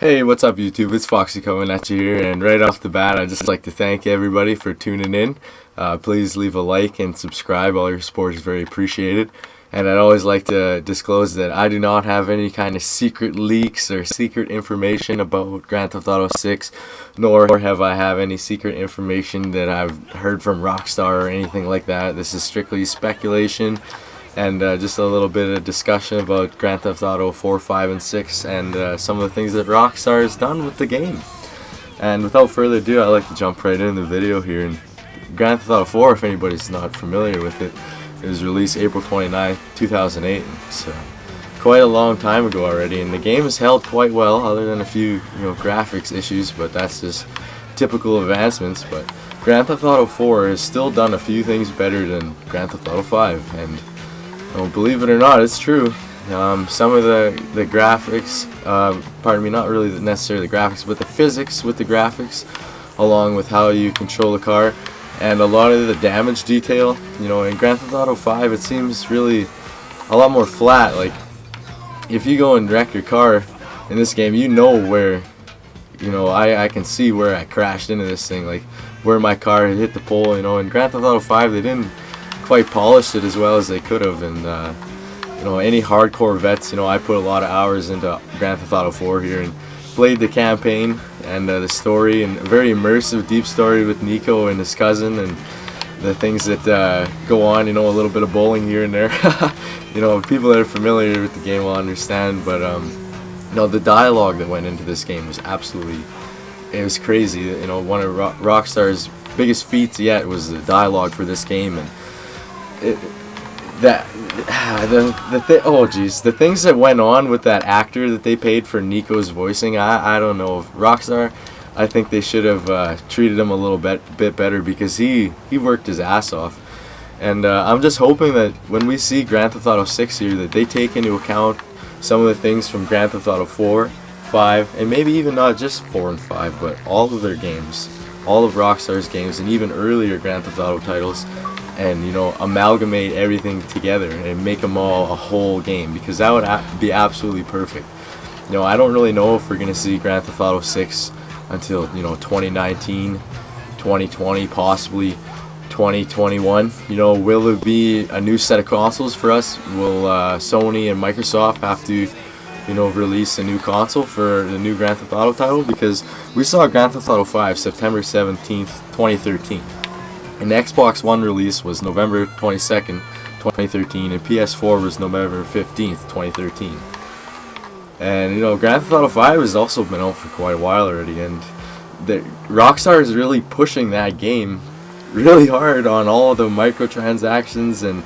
Hey, what's up YouTube? It's Foxy coming at you here, and right off the bat I'd just like to thank everybody for tuning in. Please leave a like and subscribe. All your support is very appreciated. And I'd always like to disclose that I do not have any kind of secret leaks or secret information about Grand Theft Auto 6, nor have I have any secret information that I've heard from Rockstar or anything like that. This is strictly speculation and just a little bit of discussion about Grand Theft Auto 4, 5, and 6, and some of the things that Rockstar has done with the game. And without further ado, I'd like to jump right into the video here. And Grand Theft Auto 4, if anybody's not familiar with it, it was released April 29, 2008. It's quite a long time ago already, and the game has held quite well, other than a few graphics issues, but that's just typical advancements. But Grand Theft Auto 4 has still done a few things better than Grand Theft Auto 5, and believe it or not, it's true. Some of the graphics, pardon me, not really necessarily the graphics, but the physics with the graphics, along with how you control the car, and a lot of the damage detail. In Grand Theft Auto 5, it seems really a lot more flat. Like, if you go and wreck your car in this game, where, I can see where I crashed into this thing, like where my car had hit the pole. In Grand Theft Auto 5, they didn't quite polished it as well as they could have, and any hardcore vets, I put a lot of hours into Grand Theft Auto 4 here and played the campaign and the story, and a very immersive, deep story with Niko and his cousin, and the things that go on, a little bit of bowling here and there. People that are familiar with the game will understand, but the dialogue that went into this game was it was crazy. One of Rockstar's biggest feats yet was the dialogue for this game, and the things that went on with that actor that they paid for Niko's voicing, I don't know. Rockstar, I think they should have treated him a little bit better, because he worked his ass off. And I'm just hoping that when we see Grand Theft Auto 6 here, that they take into account some of the things from Grand Theft Auto 4, 5, and maybe even not just 4 and 5, but all of their games, all of Rockstar's games, and even earlier Grand Theft Auto titles, and amalgamate everything together and make them all a whole game, because that would be absolutely perfect. I don't really know if we're gonna see Grand Theft Auto 6 until 2019, 2020, possibly 2021. Will it be a new set of consoles for us? Will Sony and Microsoft have to release a new console for the new Grand Theft Auto title? Because we saw Grand Theft Auto 5 September 17th, 2013. And the Xbox One release was November 22nd, 2013, and PS4 was November 15th, 2013. And Grand Theft Auto 5 has also been out for quite a while already, and Rockstar is really pushing that game really hard on all of the microtransactions, and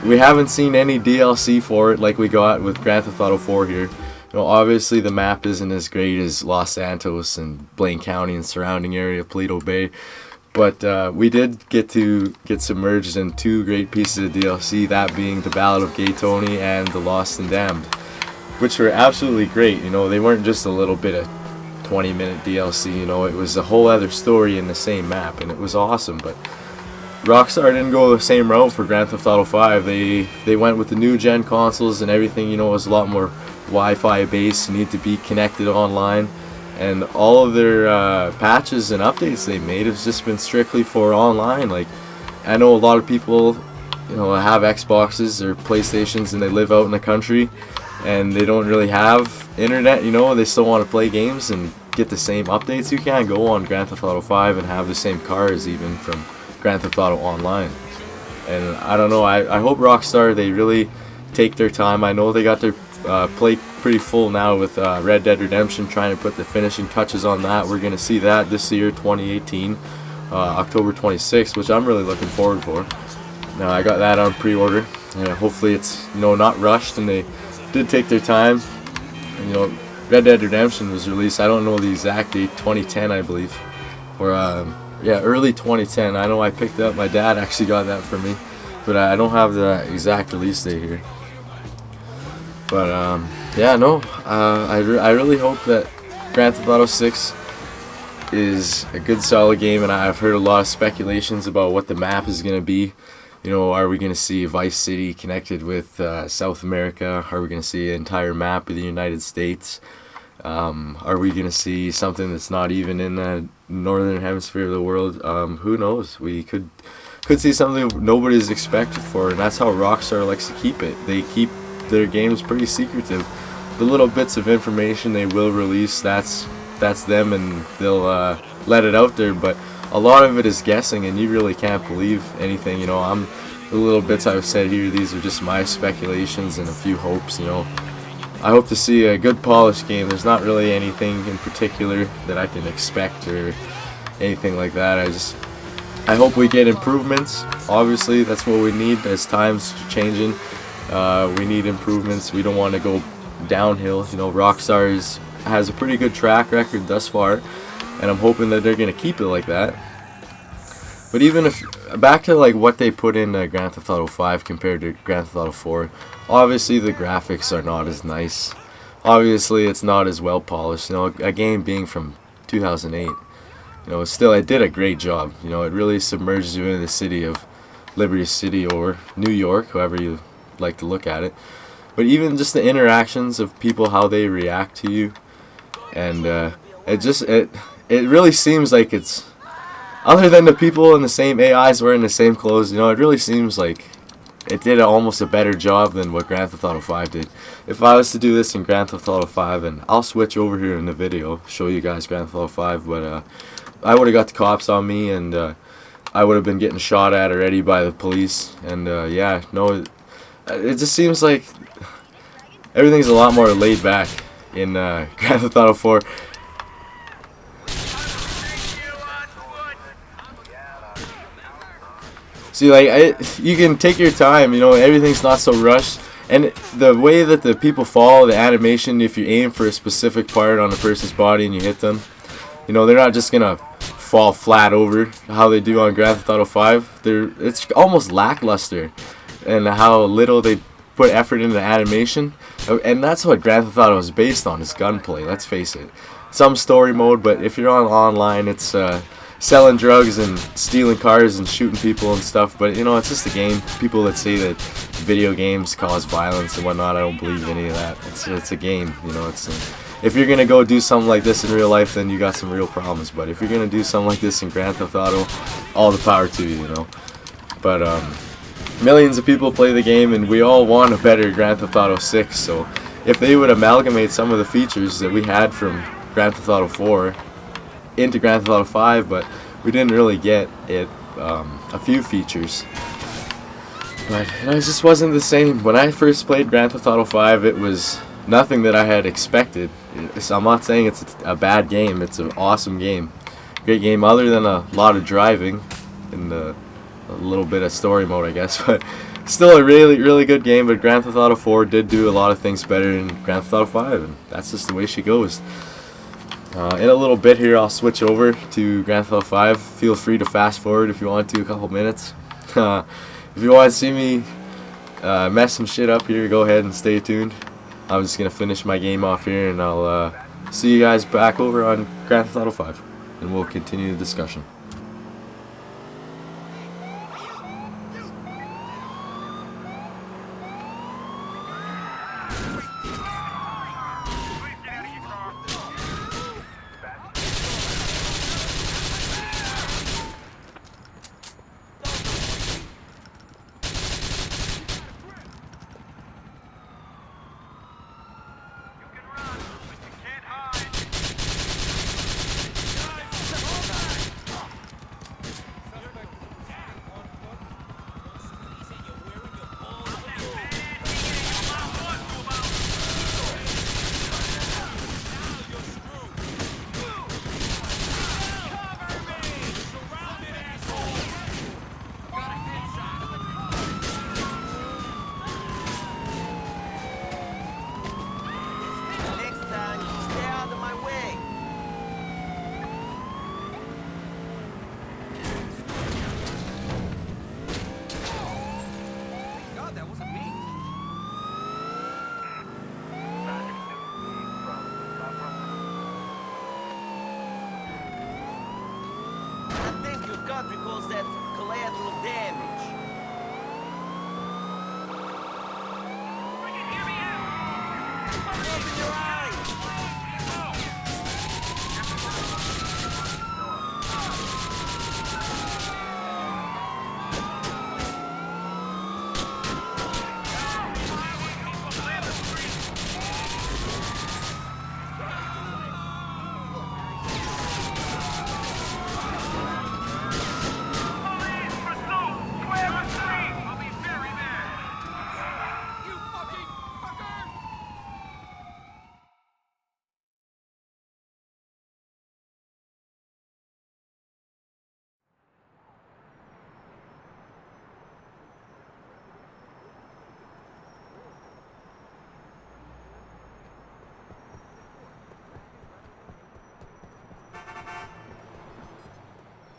we haven't seen any DLC for it like we got with Grand Theft Auto 4 here. Obviously the map isn't as great as Los Santos and Blaine County and surrounding area, Paleto Bay. But we did get submerged in two great pieces of DLC, that being the Ballad of Gay Tony and the Lost and Damned, which were absolutely great. They weren't just a little bit of 20-minute DLC. It was a whole other story in the same map, and it was awesome. But Rockstar didn't go the same route for Grand Theft Auto 5. They went with the new gen consoles, and everything was a lot more Wi-Fi based. You need to be connected online. And all of their patches and updates they made have just been strictly for online. Like, I know a lot of people, have Xboxes or PlayStations, and they live out in the country, and they don't really have internet. They still want to play games and get the same updates. You can't go on Grand Theft Auto 5 and have the same cars even from Grand Theft Auto Online. And I don't know. I hope Rockstar, they really take their time. I know they got their plate pretty full now with Red Dead Redemption, trying to put the finishing touches on that. We're going to see that this year, 2018, October 26th, which I'm really looking forward for. Now, I got that on pre-order, and hopefully it's not rushed, and they did take their time. And, Red Dead Redemption was released. I don't know the exact date, 2010 I believe, or yeah, early 2010. I know I picked it up. My dad actually got that for me, but I don't have the exact release date here. But yeah, no, I really hope that Grand Theft Auto 6 is a good solid game, and I've heard a lot of speculations about what the map is going to be. You know, are we going to see Vice City connected with South America? Are we going to see an entire map of the United States? Are we going to see something that's not even in the northern hemisphere of the world? Who knows? We could see something nobody's expected for, and that's how Rockstar likes to keep it. They keep their games pretty secretive. The little bits of information they will release, that's them, and they'll let it out there, but a lot of it is guessing, and you really can't believe anything. You know, the little bits I've said here, these are just my speculations and a few hopes. You know, I hope to see a good polished game. There's not really anything in particular that I can expect or anything like that. I hope we get improvements. Obviously, that's what we need as times are changing. We need improvements. We don't want to go downhill. You know, Rockstar has a pretty good track record thus far, and I'm hoping that they're going to keep it like that. But even if, back to like what they put in Grand Theft Auto 5 compared to Grand Theft Auto 4, obviously the graphics are not as nice. Obviously it's not as well polished. You know, a game being from 2008, you know, still it did a great job. You know, it really submerges you into the city of Liberty City or New York, however you like to look at it. But even just the interactions of people, how they react to you, and it really seems like it's, other than the people in the same AIs wearing the same clothes, you know, it really seems like it did almost a better job than what Grand Theft Auto 5 did. If I was to do this in Grand Theft Auto 5, and I'll switch over here in the video, show you guys Grand Theft Auto 5, but I would have got the cops on me, and I would have been getting shot at already by the police, and yeah, no, it just seems like everything's a lot more laid back in Grand Theft Auto 4. See, like, you can take your time, you know, everything's not so rushed. And the way that the people fall, the animation, if you aim for a specific part on a person's body and you hit them, you know, they're not just going to fall flat over how they do on Grand Theft Auto 5. It's almost lackluster, and how little they put effort into animation. And that's what Grand Theft Auto is based on, is gunplay, let's face it. Some story mode, but if you're online, it's selling drugs and stealing cars and shooting people and stuff. But you know, it's just a game. People that say that video games cause violence and whatnot, I don't believe any of that. It's a game, you know. If you're gonna go do something like this in real life, then you got some real problems. But if you're gonna do something like this in Grand Theft Auto, all the power to you, you know. But millions of people play the game, and we all want a better Grand Theft Auto 6. So if they would amalgamate some of the features that we had from Grand Theft Auto 4 into Grand Theft Auto 5, but we didn't really get it, a few features, but it just wasn't the same. When I first played Grand Theft Auto 5, it was nothing that I had expected. So I'm not saying it's a bad game. It's an awesome game, great game, other than a lot of driving and a little bit of story mode, I guess. But still a really, really good game. But Grand Theft Auto 4 did do a lot of things better than Grand Theft Auto 5, and that's just the way she goes. In a little bit here, I'll switch over to Grand Theft Auto 5. Feel free to fast forward if you want to, a couple minutes. If you want to see me mess some shit up here, go ahead and stay tuned. I'm just going to finish my game off here, and I'll see you guys back over on Grand Theft Auto 5, and we'll continue the discussion. your country calls that collateral damage. Open your eyes!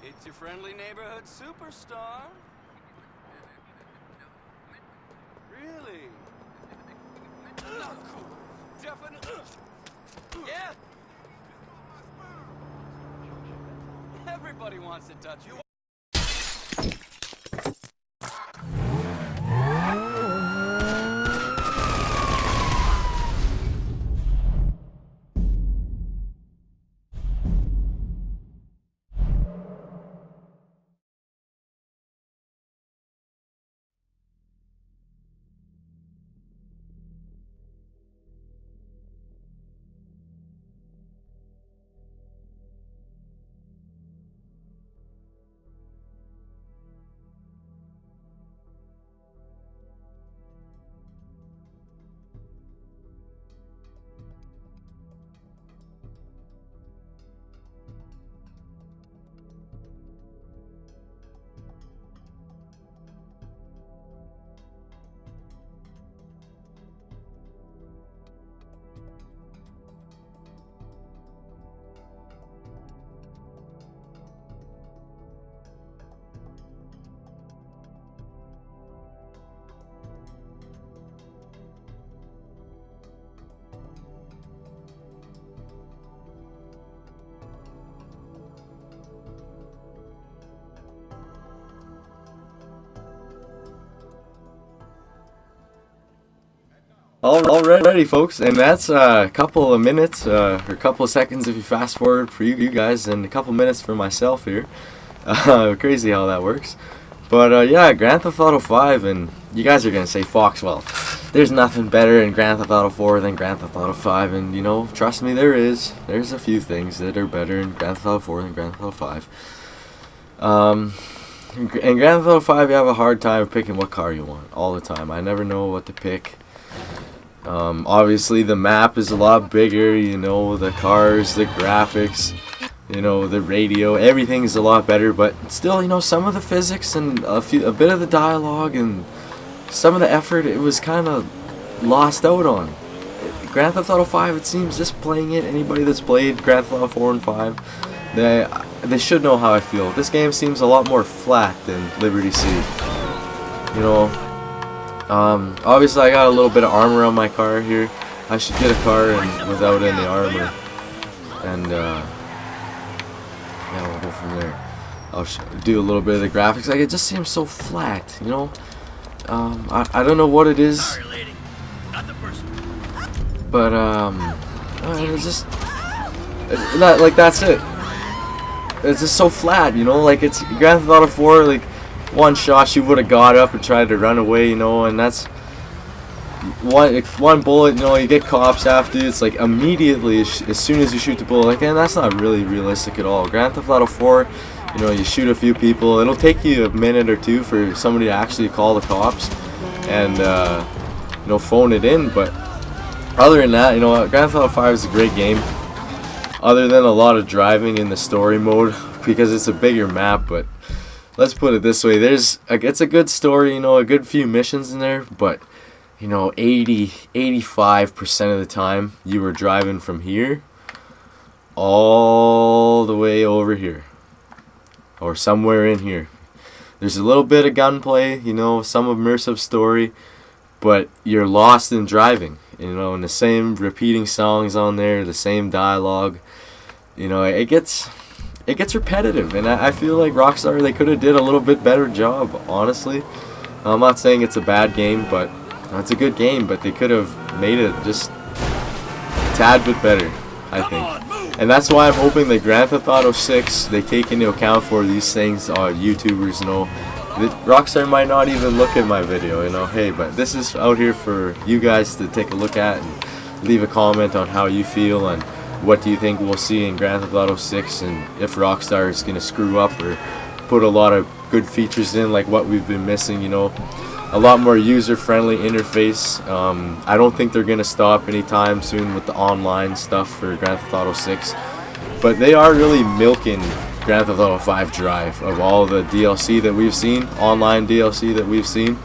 It's your friendly neighborhood superstar. Really? Not cool. Definitely. Yeah. Everybody wants to touch you. Alrighty, folks, and that's a couple of minutes, or a couple of seconds if you fast forward for you guys, and a couple minutes for myself here. Crazy how that works. But yeah, Grand Theft Auto 5, and you guys are going to say, Fox, well, there's nothing better in Grand Theft Auto 4 than Grand Theft Auto 5, and you know, trust me, there is. There's a few things that are better in Grand Theft Auto 4 than Grand Theft Auto 5. In Grand Theft Auto 5, you have a hard time picking what car you want all the time. I never know what to pick. Obviously the map is a lot bigger, you know, the cars, the graphics, you know, the radio, everything's a lot better, but still, you know, some of the physics and a bit of the dialogue and some of the effort, it was kind of lost out on. Grand Theft Auto 5, it seems, just playing it, anybody that's played Grand Theft Auto 4 and 5, they should know how I feel. This game seems a lot more flat than Liberty City. You know, obviously I got a little bit of armor on my car here. I should get a car without any armor, and yeah, we'll go from there. I'll do a little bit of the graphics. Like, it just seems so flat, you know. I don't know what it is, but it's just like that's it. It's just so flat, you know. Like, it's Grand Theft Auto 4, like, one shot she would have got up and tried to run away, you know, and that's one bullet, you know, you get cops after you. It's like immediately as soon as you shoot the bullet, like, and that's not really realistic at all. Grand Theft Auto 4, you know, you shoot a few people, it'll take you a minute or two for somebody to actually call the cops and you know, phone it in. But other than that, you know, Grand Theft Auto 5 is a great game, other than a lot of driving in the story mode because it's a bigger map. But let's put it this way, it's a good story, you know, a good few missions in there, but you know, 85% of the time you were driving from here all the way over here or somewhere in here. There's a little bit of gunplay, you know, some immersive story, but you're lost in driving, you know, and the same repeating songs on there, the same dialogue. You know, it gets it gets repetitive, and I feel like Rockstar, they could have did a little bit better job, honestly. I'm not saying it's a bad game, but it's a good game, but they could have made it just a tad bit better, I think. And that's why I'm hoping that Grand Theft Auto 6, they take into account for these things. YouTubers know that Rockstar might not even look at my video, you know, hey, but this is out here for you guys to take a look at and leave a comment on how you feel and what do you think we'll see in Grand Theft Auto 6, and if Rockstar is going to screw up or put a lot of good features in like what we've been missing, you know, a lot more user-friendly interface. I don't think they're going to stop anytime soon with the online stuff for Grand Theft Auto 6, but they are really milking Grand Theft Auto 5 Drive of all the DLC that we've seen, online DLC that we've seen,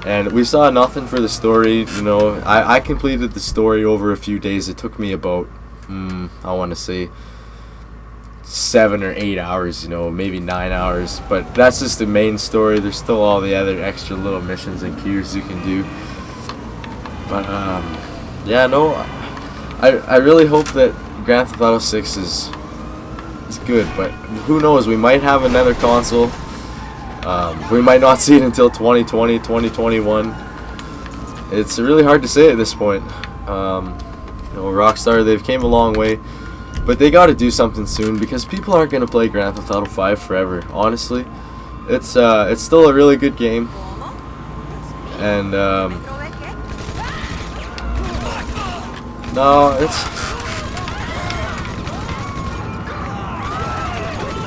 and we saw nothing for the story. You know, I completed the story over a few days. It took me about I want to say 7 or 8 hours, you know, maybe 9 hours, but that's just the main story. There's still all the other extra little missions and queues you can do, but yeah, no, I really hope that Grand Theft Auto 6 is good, but who knows, we might have another console. We might not see it until 2020, 2021. It's really hard to say at this point. You know, Rockstar, they've came a long way, but they got to do something soon because people aren't going to play Grand Theft Auto 5 forever. Honestly, it's still a really good game, and no,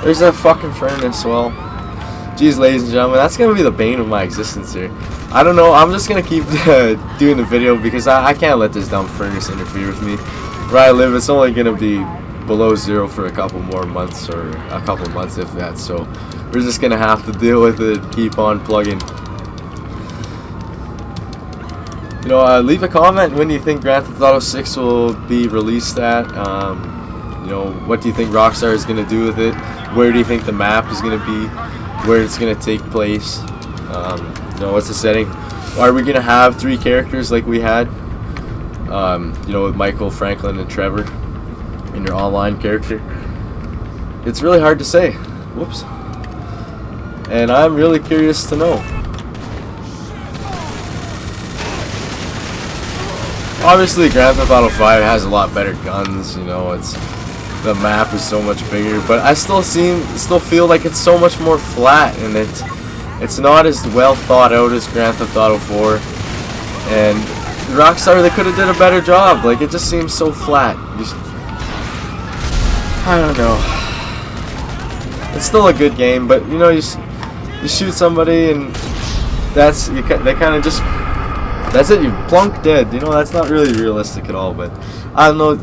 there's that fucking furnace. Well, geez, ladies and gentlemen, that's gonna be the bane of my existence here. I don't know, I'm just gonna keep doing the video because I can't let this dumb furnace interfere with me. Where I live, it's only gonna be below zero for a couple more months, or a couple months if that, so we're just gonna have to deal with it, keep on plugging. You know, leave a comment when you think Grand Theft Auto 6 will be released at. You know, what do you think Rockstar is gonna do with it? Where do you think the map is gonna be? Where it's gonna take place? You know, what's the setting? Are we gonna have 3 characters like we had? You know, with Michael, Franklin, and Trevor in your online character. It's really hard to say. Whoops. And I'm really curious to know. Obviously, Grand Theft Auto 5 has a lot better guns. You know, the map is so much bigger, but I still feel like it's so much more flat, and it's not as well thought out as Grand Theft Auto 4. And Rockstar, they could have did a better job. Like, it just seems so flat. I don't know. It's still a good game, but you know, you shoot somebody and they kind of just, that's it. You plunk dead. You know, that's not really realistic at all. But I don't know.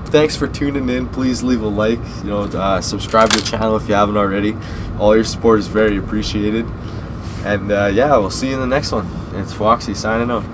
Thanks for tuning in. Please leave a like. You know, subscribe to the channel if you haven't already. All your support is very appreciated. And yeah, we'll see you in the next one. It's Foxy signing out.